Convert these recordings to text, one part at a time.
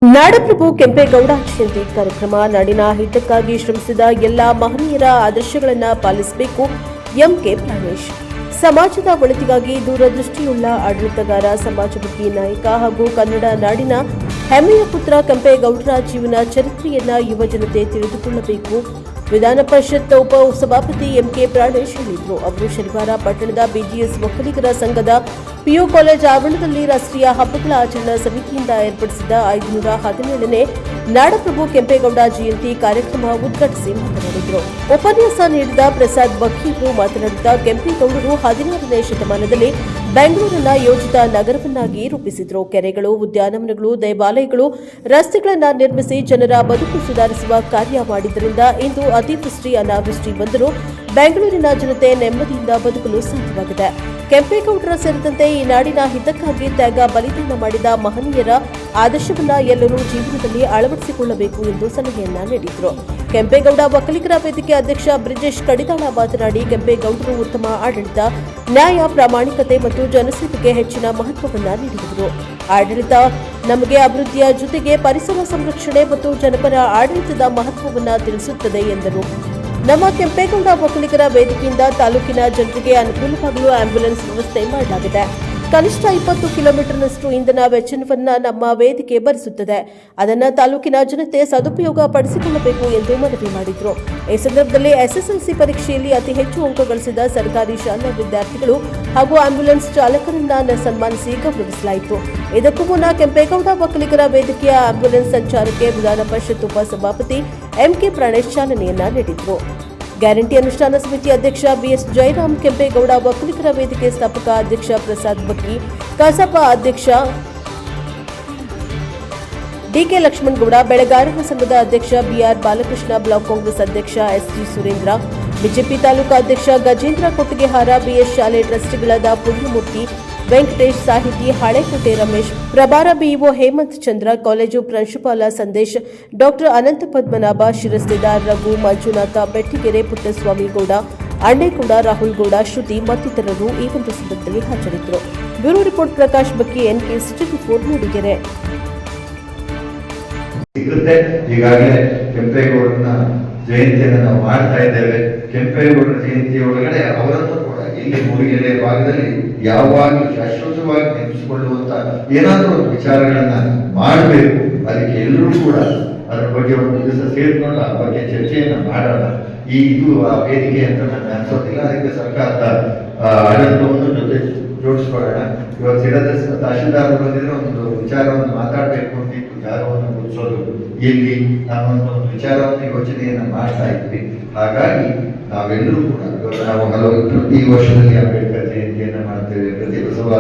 ನಾಡಪ್ರಭು ಕೆಂಪೇಗೌಡ ಜಯಂತಿ ಕಾರ್ಯಕ್ರಮ ನಾಡಿನ ಹಿತಕ್ಕಾಗಿ ಶ್ರಮಿಸಿದ ಎಲ್ಲ ಮಹನೀಯರ ಆದರ್ಶಗಳನ್ನು ಪಾಲಿಸಬೇಕು. ಎಂಕೆ ಪ್ರಾಣೇಶ್. ಸಮಾಜದ ಒಳಿತಿಗಾಗಿ ದೂರದೃಷ್ಟಿಯುಳ್ಳ ಆಡಳಿತಗಾರ, ಸಮಾಜಮುಖಿ ನಾಯಕ ಹಾಗೂ ಕನ್ನಡ ನಾಡಿನ ಹೆಮ್ಮೆಯ ಪುತ್ರ ಕೆಂಪೇಗೌಡರ ಜೀವನ ಚರಿತ್ರೆಯನ್ನ ಯುವ ಜನತೆ ತಿಳಿದುಕೊಳ್ಳಬೇಕು. ವಿಧಾನ ಪರಿಷತ್ ಉಪ ಸಭಾಪತಿ ಎಂಕೆ ಪ್ರಾಣೇಶ್ ಹೇಳಿದರು. ಅವರು ಶನಿವಾರ ಪಟ್ಟಣದ ಬಿಜಿಎಸ್ ಒಕ್ಕಲಿಗರ ಸಂಘದ ಪಿಯು ಕಾಲೇಜ್ ಆವರಣದಲ್ಲಿ ರಾಷ್ಟ್ರೀಯ ಹಬ್ಬಗಳ ಆಚರಣಾ ಸಮಿತಿಯಿಂದ ಏರ್ಪಡಿಸಿದ 517ನೇ ನಾಡಪ್ರಭು ಕೆಂಪೇಗೌಡ ಜಯಂತಿ ಕಾರ್ಯಕ್ರಮ ಉದ್ಘಾಟಿಸಿ ಮಾತನಾಡಿದರು. ಉಪನ್ಯಾಸ ನೀಡಿದ ಪ್ರಸಾದ್ ಬಕ್ಕೀರು ಮಾತನಾಡಿದ ಕೆಂಪೇಗೌಡರು 16ನೇ ಶತಮಾನದಲ್ಲಿ ಬೆಂಗಳೂರನ್ನ ಯೋಜಿತ ನಗರವನ್ನಾಗಿ ರೂಪಿಸಿದರು. ಕೆರೆಗಳು, ಉದ್ಯಾನವನಗಳು, ದೇವಾಲಯಗಳು, ರಸ್ತೆಗಳನ್ನು ನಿರ್ಮಿಸಿ ಜನರ ಬದುಕು ಸುಧಾರಿಸುವ ಕಾರ್ಯ ಮಾಡಿದ್ದರಿಂದ ಇಂದು ಅತಿವೃಷ್ಟಿ, ಅನಾವೃಷ್ಟಿ ಬಂದರೂ ಬೆಂಗಳೂರಿನ ಜನತೆ ನೆಮ್ಮದಿಯಿಂದ ಬದುಕಲು ಸಾಧ್ಯವಾಗಿದೆ. ಕೆಂಪೇಗೌಡರ ಸೇರಿದಂತೆ ಈ ನಾಡಿನ ಹಿತಕ್ಕಾಗಿ ತ್ಯಾಗ ಬಲಿದಾನ ಮಾಡಿದ ಮಹನೀಯರ ಆದರ್ಶವನ್ನ ಎಲ್ಲರೂ ಜೀವನದಲ್ಲಿ ಅಳವಡಿಸಿಕೊಳ್ಳಬೇಕು ಎಂದು ಸಲಹೆಯನ್ನ ನೀಡಿದರು. ಕೆಂಪೇಗೌಡ ಒಕ್ಕಲಿಗರ ವೇದಿಕೆ ಅಧ್ಯಕ್ಷ ಬ್ರಿಜೇಶ್ ಕಡಿದಾಳ ಮಾತನಾಡಿ, ಕೆಂಪೇಗೌಡರು ಉತ್ತಮ ಆಡಳಿತ, ನ್ಯಾಯ, ಪ್ರಾಮಾಣಿಕತೆ ಮತ್ತು ಜನಸೇವೆಗೆ ಹೆಚ್ಚಿನ ಮಹತ್ವವನ್ನ ನೀಡಿದರು. ಆಡಳಿತ ನಮಗೆ ಅಭಿವೃದ್ಧಿಯ ಜೊತೆಗೆ ಪರಿಸರ ಸಂರಕ್ಷಣೆ ಮತ್ತು ಜನಪರ ಆಡಳಿತದ ಮಹತ್ವವನ್ನ ತಿಳಿಸುತ್ತದೆ ಎಂದರು. ನಮ್ಮ ಕೆಂಪೇಗೌಡ ಒಕ್ಕಲಿಗರ ವೇದಿಕೆಯಿಂದ ತಾಲೂಕಿನ ಜನರಿಗೆ ಅನುಕೂಲವಾಗಲು ಆಂಬ್ಯುಲೆನ್ಸ್ ವ್ಯವಸ್ಥೆ ಮಾಡಲಾಗಿದೆ. ಕನಿಷ್ಠ 20 ಕಿಲೋಮೀಟರ್ನಷ್ಟು ಇಂಧನ ವೆಚ್ಚವನ್ನ ನಮ್ಮ ವೇದಿಕೆ ಭರಿಸುತ್ತದೆ. ಅದನ್ನು ತಾಲೂಕಿನ ಜನತೆ ಸದುಪಯೋಗ ಪಡಿಸಿಕೊಳ್ಳಬೇಕು ಎಂದು ಮನವಿ ಮಾಡಿದರು. ಈ ಸಂದರ್ಭದಲ್ಲಿ ಎಸ್ಎಸ್ಎಲ್ಸಿ ಪರೀಕ್ಷೆಯಲ್ಲಿ ಅತಿ ಹೆಚ್ಚು ಅಂಕ ಗಳಿಸಿದ ಸರ್ಕಾರಿ ಶಾಲಾ ವಿದ್ಯಾರ್ಥಿಗಳು ಹಾಗೂ ಆಂಬ್ಯುಲೆನ್ಸ್ ಚಾಲಕರನ್ನ ಸನ್ಮಾನಿಸಿ ಗೌರವಿಸಲಾಯಿತು. ಇದಕ್ಕೂ ಮುನ್ನ ಕೆಂಪೇಗೌಡ ಒಕ್ಕಲಿಗರ ವೇದಿಕೆಯ ಆಂಬ್ಯುಲೆನ್ಸ್ ಸಂಚಾರಕ್ಕೆ ವಿಧಾನ ಪರಿಷತ್ ಉಪ ಸಭಾಪತಿ ಎಂಕೆ ಪ್ರಾಣೇಶ್ ಚಾಲನೆಯನ್ನ ನೀಡಿದರು. ಗ್ಯಾರಂಟಿ ಅನುಷ್ಠಾನ ಸಮಿತಿ ಅಧ್ಯಕ್ಷ ಬಿಎಸ್ ಜಯರಾಮ್, ಕೆಂಪೇಗೌಡ ಒಕ್ಕಲಿಗರ ವೇದಿಕೆ ಸ್ಥಾಪಕ ಅಧ್ಯಕ್ಷ ಪ್ರಸಾದ್ ಬಕ್ಕಿ, ಕಸಾಪ ಅಧ್ಯಕ್ಷ ಡಿಕೆ ಲಕ್ಷ್ಮಣಗೌಡ, ಬೆಳೆಗಾರರ ಸಂಘದ ಅಧ್ಯಕ್ಷ ಬಿಆರ್ ಬಾಲಕೃಷ್ಣ, ಬ್ಲಾಕ್ ಕಾಂಗ್ರೆಸ್ ಅಧ್ಯಕ್ಷ ಎಸ್ಜಿ ಸುರೇಂದ್ರ, ಬಿಜೆಪಿ ತಾಲೂಕಾ ಅಧ್ಯಕ್ಷ ಗಜೇಂದ್ರ ಕೊಟ್ಟಿಗೆಹಾರ, ಬಿಎಸ್ ಶಾಲೆ ಟ್ರಸ್ಟಿಗಳಾದ ಪುಣ್ಯಮೂರ್ತಿ, ವೆಂಕಟೇಶ್, ಸಾಹಿತಿ ಹಳೇಕೋಟೆ ರಮೇಶ್, ಪ್ರಭಾರ ಬಿಇಒ ಹೇಮಂತ್ ಚಂದ್ರ, ಕಾಲೇಜು ಪ್ರಾಂಶುಪಾಲ ಸಂದೇಶ್, ಡಾಕ್ಟರ್ ಅನಂತ ಪದ್ಮನಾಭ, ಶಿರಸ್ತೆದಾರ್ ರಘು, ಮಂಜುನಾಥ, ಬೆಟ್ಟಿಗೆರೆ, ಪುಟ್ಟಸ್ವಾಮಿ ಗೌಡ, ಅಣ್ಣೇಗೌಡ, ರಾಹುಲ್ ಗೌಡ, ಶ್ರುತಿ ಮತ್ತಿತರರು ಈ ಒಂದು ಸಂದರ್ಭದಲ್ಲಿ ಹಾಜರಿದ್ದರು. ಬ್ಯೂರೋ ರಿಪೋರ್ಟ್ ಪ್ರಕಾಶ್ ಬಕ್ಕಿ, ಎನ್ಕೆ ಸಿಟಿ 4 ಮೂಡಿಗೆರೆ. ಈಗಾಗಲೇ ಕೆಂಪೇಗೌಡನ ಜಯಂತಿಯನ್ನು ನಾವು ಮಾಡ್ತಾ ಇದ್ದೇವೆ. ಕೆಂಪೇಗೌಡರ ಜಯಂತಿ ಒಳಗಡೆ ಅವರನ್ನು ಕೂಡ ಇಲ್ಲಿ ಮೂಡಿಗೆರೆ ಭಾಗದಲ್ಲಿ ಯಾವಾಗಲೂ ಶಾಶ್ವತವಾಗಿ ನೆನಪಿಸಿಕೊಳ್ಳುವಂತ ಏನಾದರೂ ಒಂದು ವಿಚಾರಗಳನ್ನ ಮಾಡಬೇಕು. ಅದಕ್ಕೆ ಎಲ್ಲರೂ ಕೂಡ ಅದರ ಬಗ್ಗೆ ಒಂದು ದಿವಸ ಸೇರಿಕೊಂಡು ಆ ಬಗ್ಗೆ ಚರ್ಚೆಯನ್ನ ಮಾಡೋಣ. ಇದು ಆ ವೇದಿಕೆ ಅಂತ ನನಗೆ ಅನ್ಸೋದಿಲ್ಲ. ಅದಕ್ಕೆ ಸರ್ಕಾರದ ಆಡಳಿತವನ್ನು ಜೊತೆ ಜೋಡಿಸ್ಕೊಳ್ಳೋಣ. ಇವತ್ತು ಸಿಡದ ತಹಶೀಲ್ದಾರ್ ಬಂದಿದ್ರೆ ಒಂದು ವಿಚಾರವನ್ನು ಮಾತಾಡಬೇಕು ಅಂತಿತ್ತು, ಜಾಗವನ್ನು ಗುರುತಿಸೋದು ಎಲ್ಲಿ ನಾವೊಂದು ಒಂದು ವಿಚಾರವನ್ನು ಯೋಚನೆಯನ್ನ ಮಾಡ್ತಾ ಇದ್ವಿ. ಹಾಗಾಗಿ ನಾವೆಲ್ಲರೂ ಕೂಡ ನಾವು ಪ್ರತಿ ವರ್ಷದಲ್ಲಿ ಅಂಬೇಡ್ಕರ್ ಜಯಂತಿಯನ್ನ ಮಾಡ್ತೇವೆ, ಪ್ರತಿ ಬಸವ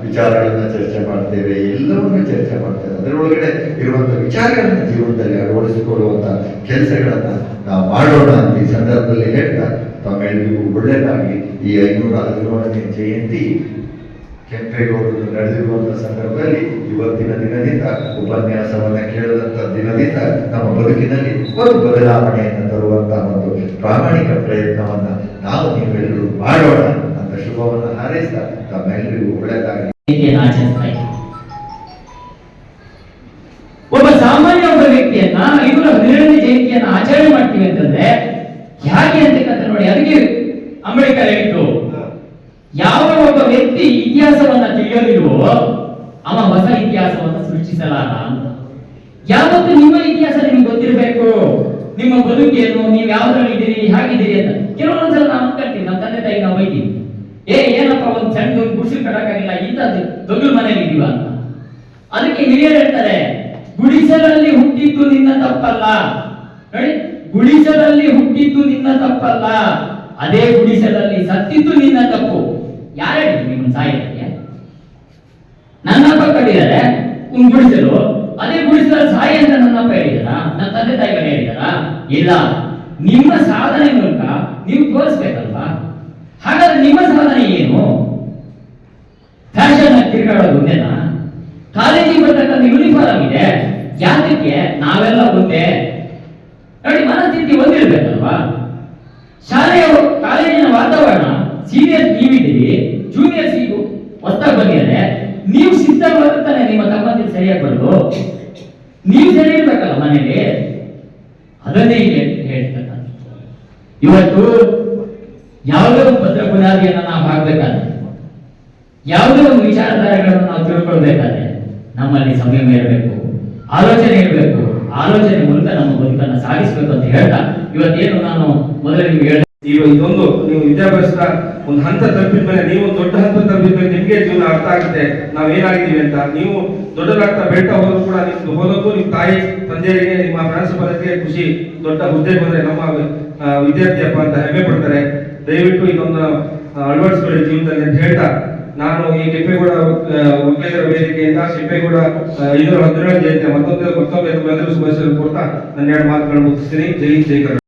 ವಿಚಾರಗಳನ್ನ ಚರ್ಚೆ ಮಾಡ್ತೇವೆ, ಎಲ್ಲವನ್ನೂ ಚರ್ಚೆ ಮಾಡ್ತೇವೆ. ಅದರೊಳಗಡೆ ಇರುವಂತಹ ವಿಚಾರಗಳನ್ನ ಜೀವನದಲ್ಲಿ ಅಳವಡಿಸಿಕೊಳ್ಳುವಂತ ಕೆಲಸಗಳನ್ನ ನಾವು ಮಾಡೋಣ ಅಂತ ಈ ಸಂದರ್ಭದಲ್ಲಿ ಹೇಳ್ತಾ ತಮ್ಮೆಲ್ಲರಿಗೂ ಒಳ್ಳೆಯದಾಗಿ. ಈ 517ನೇ ಜಯಂತಿ ಕೆಂಪೇಗೌಡರು ನಡೆದಿರುವಂತಹ ಸಂದರ್ಭದಲ್ಲಿ ಇವತ್ತಿನ ದಿನದಿಂದ ಉಪನ್ಯಾಸವನ್ನ ಕೇಳಿದಂತ ದಿನದಿಂದ ನಮ್ಮ ಬದುಕಿನಲ್ಲಿ ಒಂದು ಬದಲಾವಣೆಯನ್ನು ತರುವಂತಹ ಒಂದು ಪ್ರಾಮಾಣಿಕ ಪ್ರಯತ್ನವನ್ನ ನಾವು ನೀವೆಲ್ಲರೂ ಮಾಡೋಣ ಅಂತ ಶುಭವನ್ನ ಹಾರೈಸ್ತಾ ತಮ್ಮೆಲ್ಲರಿಗೂ ಒಳ್ಳೆಯದಾಗಿ. ಒಬ್ಬ ಸಾಮಾನ್ಯ ಒಬ್ಬ ವ್ಯಕ್ತಿಯನ್ನ 517ನೇ ಜಯಂತಿಯನ್ನ ಆಚರಣೆ ಮಾಡ್ತೀವಿ ಅಂತಂದ್ರೆ ಹೇಗೆ ಅಂತಕ್ಕಂಥ ನೋಡಿ, ಅದಕ್ಕೆ ಅಂಬೇಡ್ಕರ್ ಹೇಳಿದ್ದು, ಯಾವ ಒಬ್ಬ ವ್ಯಕ್ತಿ ಇತಿಹಾಸವನ್ನ ತಿಳಿಯಲಿಲ್ವೋ ಅವ ಹೊಸ ಇತಿಹಾಸವನ್ನ ಸೃಷ್ಟಿಸಲಾರ ಅಂತ. ಯಾವತ್ತು ನಿಮ್ಮ ಇತಿಹಾಸ ನಿಮ್ಗೆ ಗೊತ್ತಿರಬೇಕು, ನಿಮ್ಮ ಬದುಕೇನು, ನೀವು ಯಾವ್ದ್ರಲ್ಲಿ ಇದ್ದೀರಿ, ಹೇಗಿದ್ದೀರಿ ಅಂತ. ಕೆಲವೊಂದ್ಸಲ ನಾವು ಅನ್ಕೊಳ್ತೀವಿ, ನಮ್ಮ ತಂದೆ ತಾಯಿ ನಾವು ಬೈತೀವಿ, ಏನಪ್ಪ ಒಂದು ಸಣ್ಣ ಗುಡಿಸಲು ಕಟ್ಟಕ್ಕಾಗಿಲ್ಲ, ಇಂಥ ದೊಡ್ಡ ಮನೇಲಿ ಇದೀವ ಅಂತ. ಅದಕ್ಕೆ ಹಿರಿಯರು ಹೇಳ್ತಾರೆ, ಗುಡಿಸಲಲ್ಲಿ ಹುಟ್ಟಿದ್ದು ನಿನ್ನ ತಪ್ಪಲ್ಲ. ನೋಡಿ, ಗುಡಿಸಲಲ್ಲಿ ಹುಟ್ಟಿದ್ದು ನಿನ್ನ ತಪ್ಪಲ್ಲ, ಅದೇ ಗುಡಿಸಲಲ್ಲಿ ಸತ್ತಿದ್ದು ನಿನ್ನ ತಪ್ಪು. ಯಾರು ಹೇಳಿದ್ರು ನಿಮ್ಮ ಸಾಯಕ್ಕೆ? ನನ್ನಪ್ಪ ಕಟ್ಟಿದ್ದಾರೆ ಒಂದು ಗುಡಿಸಲು, ಅದೇ ಗುಡಿಸಲ ಸಾಯಿ ಅಂತ ನನ್ನಪ್ಪ ಹೇಳಿದಾರ, ನನ್ನ ತಂದೆ ತಾಯಿಗಳು ಹೇಳಿದಾರ? ಇಲ್ಲ, ನಿಮ್ಮ ಸಾಧನೆ ಮೂಲಕ ನೀವು ತೋರಿಸ್ಬೇಕಲ್ವಾ. ಹಾಗಾದ್ರೆ ನಿಮ್ಮ ಸಾಧನೆ ಏನು? ಫ್ಯಾಷನ್ ತಿರುಗಾಡೋದು ಒಂದೇನಾ? ಕಾಲೇಜಿಗೆ ಬರ್ತಕ್ಕಂಥ ಯೂನಿಫಾರ್ಮ್ ಇದೆ, ಯಾತಕ್ಕೆ? ನಾವೆಲ್ಲ ಒಂದೇ. ನೋಡಿ, ಮನಸ್ಥಿತಿ ಒಂದಿರ್ಬೇಕಲ್ವಾ. ಶಾಲೆಯ ಕಾಲೇಜಿನ ವಾತಾವರಣ, ಸೀನಿಯರ್ಸ್ ನೀವಿದ್ದೀರಿ, ಜೂನಿಯರ್ಸ್ ಈಗ ಹೊಸದಾಗಿ ಬಂದಿದ್ದಾರೆ, ನೀವು ಸಿದ್ಧವಾಗುತ್ತಾನೆ ನಿಮ್ಮ ತಮ್ಮಂದಿರು ಸರಿಯಾಗಿ ಬರೋದು. ನೀವು ಸರಿ ಇರ್ಬೇಕಲ್ಲ ಮನೆಯಲ್ಲಿ, ಅದನ್ನೇ ಇಲ್ಲಿ ಹೇಳ್ತಕ್ಕ. ಇವತ್ತು ಯಾವುದೇ ಒಂದು ಭದ್ರ ಬುನಾದಿಯನ್ನ ನಾವು ಹಾಕ್ಬೇಕಾದ್ರೆ, ಯಾವುದೇ ಒಂದು ವಿಚಾರಧಾರೆಗಳನ್ನು ನಾವು ತಿಳ್ಕೊಳ್ಬೇಕಾದ್ರೆ ನಮ್ಮಲ್ಲಿ ಸಂಯಮ ಇರಬೇಕು, ಆಲೋಚನೆ ಇರಬೇಕು. ಆಲೋಚನೆ ಮೂಲಕ ನಮ್ಮ ಬದುಕನ್ನು ಸಾಗಿಸಬೇಕು ಅಂತ ಹೇಳ್ತಾ ಇವತ್ತೇನು ನಾನು ಮೊದಲೇ ನಿಮ್ಗೆ ಹೇಳಿದೆ, ಈಗ ಇದೊಂದು ನೀವು ವಿದ್ಯಾಭ್ಯಾಸದ ಒಂದು ಹಂತ ತಲುಪಿದ ಮೇಲೆ, ನೀವು ದೊಡ್ಡ ಹಂತ ತಲುಪಿದ ಮೇಲೆ ನಿಮ್ಗೆ ಜೀವನ ಅರ್ಥ ಆಗುತ್ತೆ ನಾವು ಏನಾಗಿದ್ದೀವಿ ಅಂತ. ನೀವು ದೊಡ್ಡದಾಗ್ತಾ ಬೆಳ್ತಾ ಹೋದ್ರು ಕೂಡ ನಿಮ್ದು ಹೋದಕ್ಕೂ ನಿಮ್ಮ ತಾಯಿ ತಂದೆಯರಿಗೆ, ನಿಮ್ಮ ಪ್ರಾಂಶುಪಾಲರಿಗೆ ಖುಷಿ, ದೊಡ್ಡ ಹುದ್ದೆಗೆ ಬಂದ್ರೆ ನಮ್ಮ ವಿದ್ಯಾರ್ಥಿಯಪ್ಪ ಅಂತ ಹೆಮ್ಮೆ ಪಡ್ತಾರೆ. ದಯವಿಟ್ಟು ಇದೊಂದು ಅಳವಡಿಸ್ಕೊಳ್ಳಿ ಜೀವನದಲ್ಲಿ ಅಂತ ಹೇಳ್ತಾ, ನಾನು ಈ ಕೆಂಪೇಗೌಡ ಒಕ್ಕಲಿಗರ ವೇದಿಕೆಯಿಂದ ಕೆಂಪೇಗೌಡ 512 ಜಯಂತಿ ಮತ್ತೊಂದು ಶುಭಾಶಯ ಕೊಡ್ತಾ ನನ್ನ ಎರಡು ಮಾತುಗಳನ್ನು ಮುಗಿಸ್ತೀನಿ. ಜೈ ಜೈ ಕರ್ನಾಟಕ.